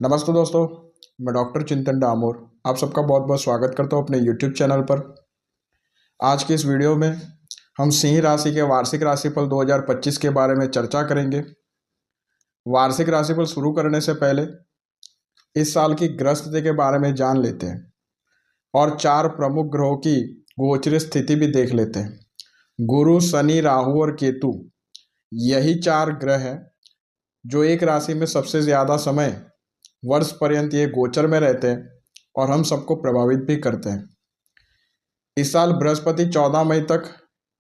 नमस्ते दोस्तों। मैं डॉक्टर चिंतन डामोर आप सबका बहुत बहुत स्वागत करता हूँ अपने यूट्यूब चैनल पर। आज की इस वीडियो में हम सिंह राशि के वार्षिक राशिफल 2025 के बारे में चर्चा करेंगे। वार्षिक राशिफल शुरू करने से पहले इस साल की ग्रह स्थिति के बारे में जान लेते हैं और 4 प्रमुख ग्रहों की गोचर स्थिति भी देख लेते हैं। गुरु, शनि, राहु और केतु, यही 4 ग्रह हैं जो एक राशि में सबसे ज़्यादा समय वर्ष पर्यंत ये गोचर में रहते हैं और हम सबको प्रभावित भी करते हैं। इस साल बृहस्पति 14 मई तक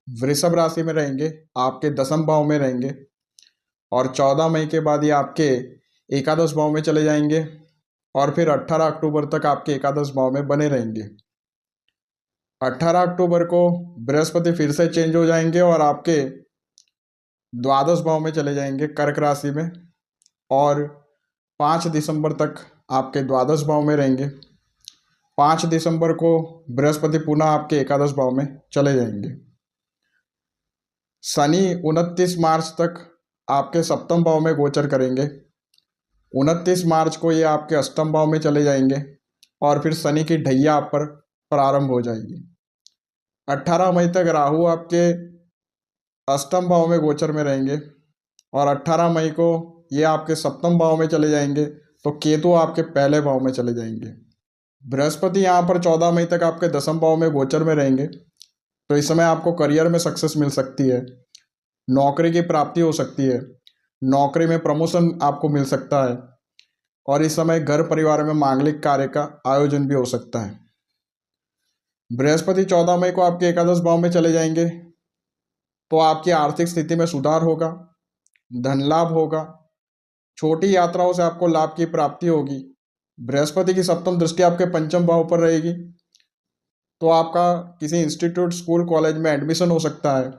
वृषभ राशि में रहेंगे, आपके 10वें भाव में रहेंगे और 14 मई के बाद ये आपके एकादश भाव में चले जाएंगे और फिर 18 अक्टूबर तक आपके एकादश भाव में बने रहेंगे। 18 अक्टूबर को बृहस्पति फिर से चेंज हो जाएंगे और आपके द्वादश भाव में चले जाएंगे कर्क राशि में और 5 दिसंबर तक आपके द्वादश भाव में रहेंगे। 5 दिसंबर को बृहस्पति पुनः आपके एकादश भाव में चले जाएंगे। शनि 29 मार्च तक आपके सप्तम भाव में गोचर करेंगे। 29 मार्च को ये आपके अष्टम भाव में चले जाएंगे और फिर शनि की ढैया आप पर प्रारंभ हो जाएगी। 18 मई तक राहु आपके अष्टम भाव में गोचर में रहेंगे और 18 मई को ये आपके सप्तम भाव में चले जाएंगे तो केतु आपके पहले भाव में चले जाएंगे। बृहस्पति यहाँ पर 14 मई तक आपके 10वें भाव में गोचर में रहेंगे तो इस समय आपको करियर में सक्सेस मिल सकती है, नौकरी की प्राप्ति हो सकती है, नौकरी में प्रमोशन आपको मिल सकता है और इस समय घर परिवार में मांगलिक कार्य का आयोजन भी हो सकता है। बृहस्पति 14 मई को आपके एकादश भाव में चले जाएंगे तो आपकी आर्थिक स्थिति में सुधार होगा, धन लाभ होगा, छोटी यात्राओं से आपको लाभ की प्राप्ति होगी। बृहस्पति की सप्तम दृष्टि आपके पंचम भाव पर रहेगी तो आपका किसी इंस्टीट्यूट, स्कूल, कॉलेज में एडमिशन हो सकता है।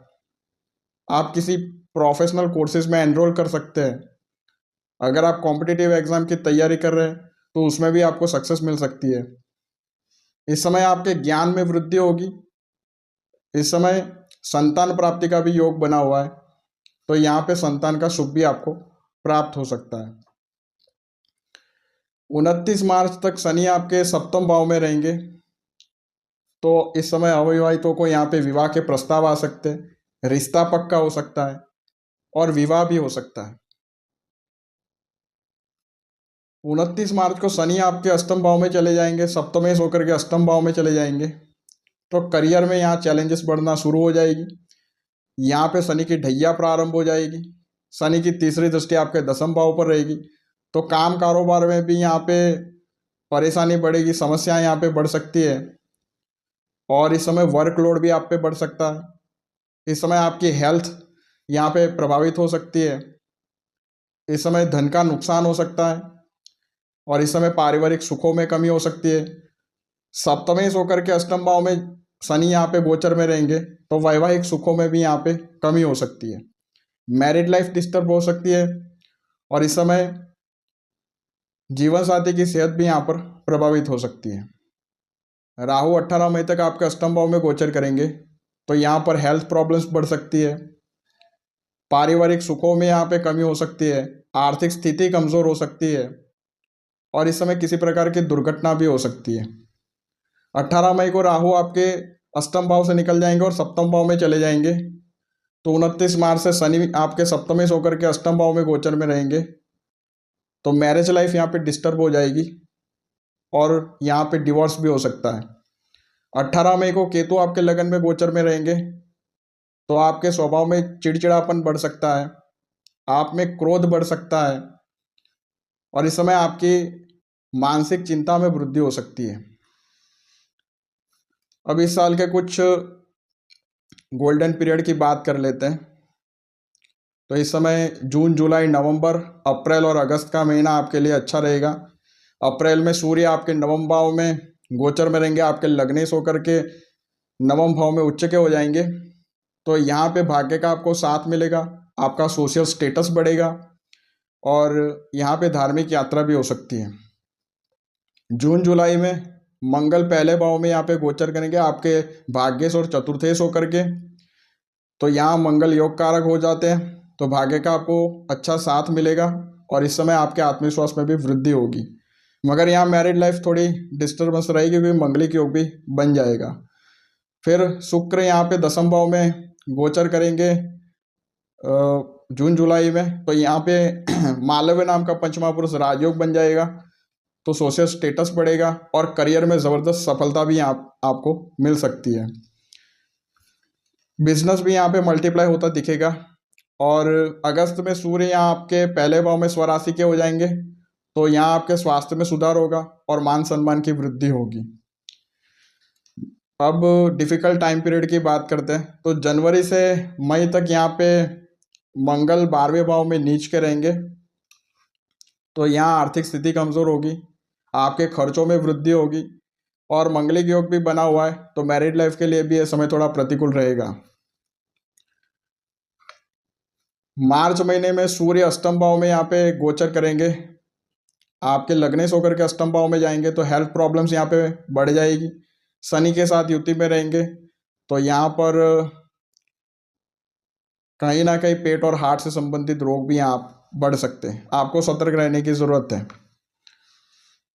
आप किसी प्रोफेशनल कोर्सेज में एनरोल कर सकते हैं। अगर आप कॉम्पिटिटिव एग्जाम की तैयारी कर रहे हैं तो उसमें भी आपको सक्सेस मिल सकती है। इस समय आपके ज्ञान में वृद्धि होगी। इस समय संतान प्राप्ति का भी योग बना हुआ है तो यहाँ पे संतान का शुभ भी आपको प्राप्त हो सकता है। 29 मार्च तक शनि आपके सप्तम भाव में रहेंगे तो इस समय अविवाहितों को यहाँ पे विवाह के प्रस्ताव आ सकते हैं, रिश्ता पक्का हो सकता है और विवाह भी हो सकता है। 29 मार्च को शनि आपके अष्टम भाव में चले जाएंगे, सप्तमेश होकर के अष्टम भाव में चले जाएंगे तो करियर में यहाँ चैलेंजेस बढ़ना शुरू हो जाएगी। यहाँ पे शनि की ढैया प्रारंभ हो जाएगी। शनि की तीसरी दृष्टि आपके 10वें भाव पर रहेगी तो काम कारोबार में भी यहाँ पे परेशानी बढ़ेगी, समस्याएं यहाँ पे बढ़ सकती है और इस समय वर्कलोड भी आप पे बढ़ सकता है। इस समय आपकी हेल्थ यहाँ पे प्रभावित हो सकती है। इस समय धन का नुकसान हो सकता है और इस समय पारिवारिक सुखों में कमी हो सकती है। सप्तमेश होकर के अष्टम भाव में शनि यहाँ पे गोचर में रहेंगे तो वैवाहिक सुखों में भी यहाँ पे कमी हो सकती है। मैरिड लाइफ डिस्टर्ब हो सकती है और इस समय जीवन साथी की सेहत भी यहाँ पर प्रभावित हो सकती है। राहु 18 मई तक आपके अष्टम भाव में गोचर करेंगे तो यहाँ पर हेल्थ प्रॉब्लम्स बढ़ सकती है, पारिवारिक सुखों में यहाँ पे कमी हो सकती है, आर्थिक स्थिति कमज़ोर हो सकती है और इस समय किसी प्रकार की दुर्घटना भी हो सकती है। 18 मई को राहु आपके अष्टम भाव से निकल जाएंगे और सप्तम भाव में चले जाएंगे तो 29 मार्च से शनि आपके सप्तमेश होकर के अष्टम भाव में गोचर में रहेंगे तो मैरिज लाइफ यहाँ पे डिस्टर्ब हो जाएगी और यहाँ पे डिवोर्स भी हो सकता है। 18 मई को केतु आपके लगन में गोचर में रहेंगे तो आपके स्वभाव में चिड़चिड़ापन बढ़ सकता है, आप में क्रोध बढ़ सकता है और इस समय आपकी मानसिक चिंता में वृद्धि हो सकती है। अब इस साल के कुछ गोल्डन पीरियड की बात कर लेते हैं तो इस समय जून, जुलाई, नवंबर, अप्रैल और अगस्त का महीना आपके लिए अच्छा रहेगा। अप्रैल में सूर्य आपके नवम भाव में गोचर में रहेंगे, आपके लग्नेश होकर के नवम भाव में उच्च के हो जाएंगे तो यहाँ पे भाग्य का आपको साथ मिलेगा, आपका सोशल स्टेटस बढ़ेगा और यहाँ पे धार्मिक यात्रा भी हो सकती है। जून जुलाई में मंगल पहले भाव में यहाँ पे गोचर करेंगे आपके भाग्येश और चतुर्थेश होकर के तो यहाँ मंगल योग कारक हो जाते हैं तो भाग्य का आपको अच्छा साथ मिलेगा और इस समय आपके आत्मविश्वास में भी वृद्धि होगी। मगर यहाँ मैरिड लाइफ थोड़ी डिस्टर्बेंस रहेगी क्योंकि मंगलिक योग भी बन जाएगा। फिर शुक्र यहाँ पे 10वें भाव में गोचर करेंगे जून जुलाई में, तो यहाँ पे मालव्य नाम का पंचमा पुरुष राजयोग बन जाएगा, तो सोशल स्टेटस बढ़ेगा और करियर में ज़बरदस्त सफलता भी आपको मिल सकती है। बिजनेस भी यहाँ पे मल्टीप्लाई होता दिखेगा। और अगस्त में सूर्य यहाँ आपके पहले भाव में स्वराशि के हो जाएंगे, तो यहाँ आपके स्वास्थ्य में सुधार होगा और मान सम्मान की वृद्धि होगी। अब डिफ़िकल्ट टाइम पीरियड की बात करते हैं, तो जनवरी से मई तक यहाँ पे मंगल 12वें भाव में नीच के रहेंगे, तो यहाँ आर्थिक स्थिति कमज़ोर होगी, आपके खर्चों में वृद्धि होगी और मंगलिक योग भी बना हुआ है, तो मैरिड लाइफ के लिए भी यह समय थोड़ा प्रतिकूल रहेगा। मार्च महीने में सूर्य अष्टम भाव में यहाँ पे गोचर करेंगे, आपके लग्नेश होकर के अष्टम भाव में जाएंगे, तो हेल्थ प्रॉब्लम्स यहाँ पे बढ़ जाएगी। शनि के साथ युति में रहेंगे, तो यहाँ पर कहीं ना कहीं पेट और हार्ट से संबंधित रोग भी यहाँ बढ़ सकते हैं, आपको सतर्क रहने की ज़रूरत है।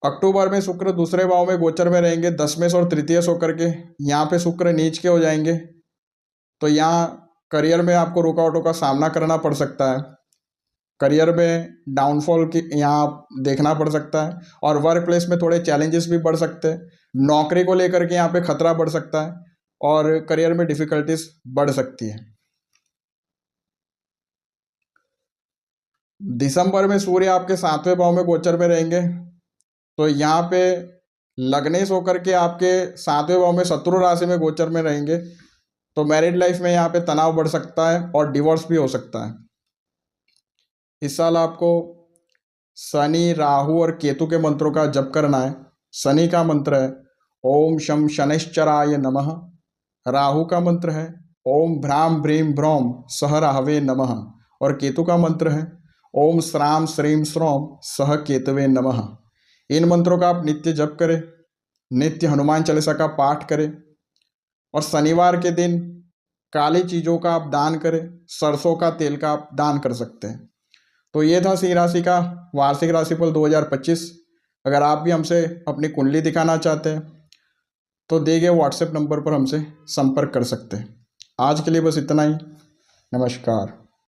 अक्टूबर में शुक्र दूसरे भाव में गोचर में रहेंगे, दशमेश और तृतीयश होकर के, यहाँ पे शुक्र नीच के हो जाएंगे, तो यहाँ करियर में आपको रुकावटों का सामना करना पड़ सकता है, करियर में डाउनफॉल की यहाँ देखना पड़ सकता है और वर्क प्लेस में थोड़े चैलेंजेस भी बढ़ सकते हैं, नौकरी को लेकर के यहाँ पे खतरा बढ़ सकता है और करियर में डिफिकल्टीज बढ़ सकती है। दिसंबर में सूर्य आपके 7वें भाव में गोचर में रहेंगे, तो यहाँ पे लग्नेश होकर के आपके 7वें भाव में शत्रु राशि में गोचर में रहेंगे, तो मैरिड लाइफ में यहाँ पे तनाव बढ़ सकता है और डिवोर्स भी हो सकता है। इस साल आपको शनि, राहु और केतु के मंत्रों का जप करना है। शनि का मंत्र है ओम शम शनैश्चराय नमः, राहु का मंत्र है ओम भ्राम भ्रीम भ्रौम सह राहवे नमः और केतु का मंत्र है ओम श्राम श्रीम श्रौम सह केतवे नमः। इन मंत्रों का आप नित्य जप करें, नित्य हनुमान चालीसा का पाठ करें और शनिवार के दिन काली चीज़ों का आप दान करें, सरसों का तेल का आप दान कर सकते हैं। तो ये था सिंह राशि का वार्षिक राशिफल 2025। अगर आप भी हमसे अपनी कुंडली दिखाना चाहते हैं तो दिए गए व्हाट्सएप नंबर पर हमसे संपर्क कर सकते हैं। आज के लिए बस इतना ही। नमस्कार।